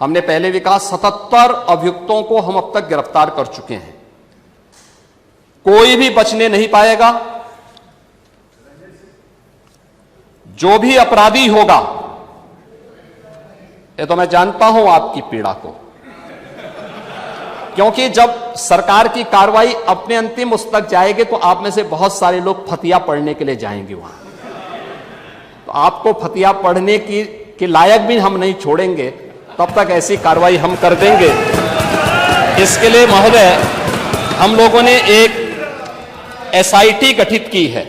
हमने पहले भी कहा 77 अभियुक्तों को हम अब तक गिरफ्तार कर चुके हैं। कोई भी बचने नहीं पाएगा। जो भी अपराधी होगा, ये तो मैं जानता हूं आपकी पीड़ा को, क्योंकि जब सरकार की कार्रवाई अपने अंतिम उस तक जाएगी तो आप में से बहुत सारे लोग फतिया पढ़ने के लिए जाएंगे वहां। तो आपको फतिया पढ़ने के लायक भी हम नहीं छोड़ेंगे, तब तक ऐसी कार्रवाई हम कर देंगे। इसके लिए महोदय, हम लोगों ने एक एसआईटी गठित की है।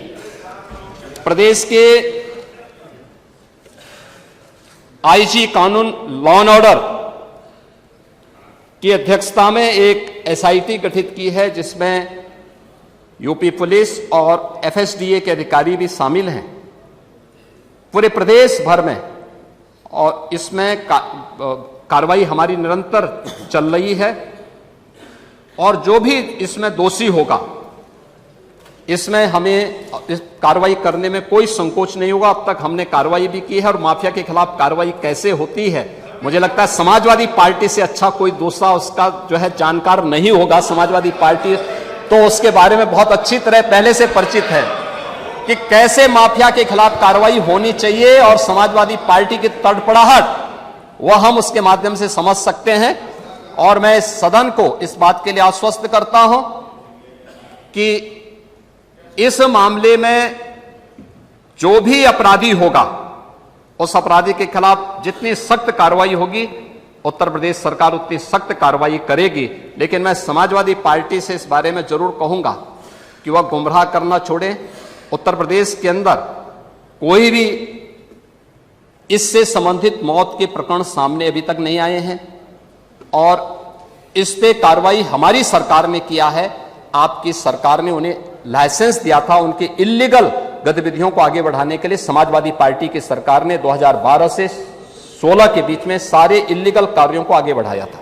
प्रदेश के आईजी कानून लॉ एंड ऑर्डर की अध्यक्षता में एक एसआईटी गठित की है, जिसमें यूपी पुलिस और एफएसडीए के अधिकारी भी शामिल हैं पूरे प्रदेश भर में। और इसमें कार्रवाई हमारी निरंतर चल रही है, और जो भी इसमें दोषी होगा, इसमें हमें इस कार्रवाई करने में कोई संकोच नहीं होगा। अब तक हमने कार्रवाई भी की है, और माफिया के खिलाफ कार्रवाई कैसे होती है, मुझे लगता है समाजवादी पार्टी से अच्छा कोई दूसरा उसका जो है जानकार नहीं होगा। समाजवादी पार्टी तो उसके बारे में बहुत अच्छी तरह पहले से परिचित है कि कैसे माफिया के खिलाफ कार्रवाई होनी चाहिए, और समाजवादी पार्टी की तड़पड़ाहट वह हम उसके माध्यम से समझ सकते हैं। और मैं इस सदन को इस बात के लिए आश्वस्त करता हूं कि इस मामले में जो भी अपराधी होगा, उस अपराधी के खिलाफ जितनी सख्त कार्रवाई होगी, उत्तर प्रदेश सरकार उतनी सख्त कार्रवाई करेगी। लेकिन मैं समाजवादी पार्टी से इस बारे में जरूर कहूंगा कि वह गुमराह करना छोड़े। उत्तर प्रदेश के अंदर कोई भी इससे संबंधित मौत के प्रकरण सामने अभी तक नहीं आए हैं, और इस पे कार्रवाई हमारी सरकार ने किया है। आपकी सरकार ने उन्हें लाइसेंस दिया था उनके इल्लीगल गतिविधियों को आगे बढ़ाने के लिए। समाजवादी पार्टी की सरकार ने 2012 से 16 के बीच में सारे इल्लीगल कार्यों को आगे बढ़ाया था।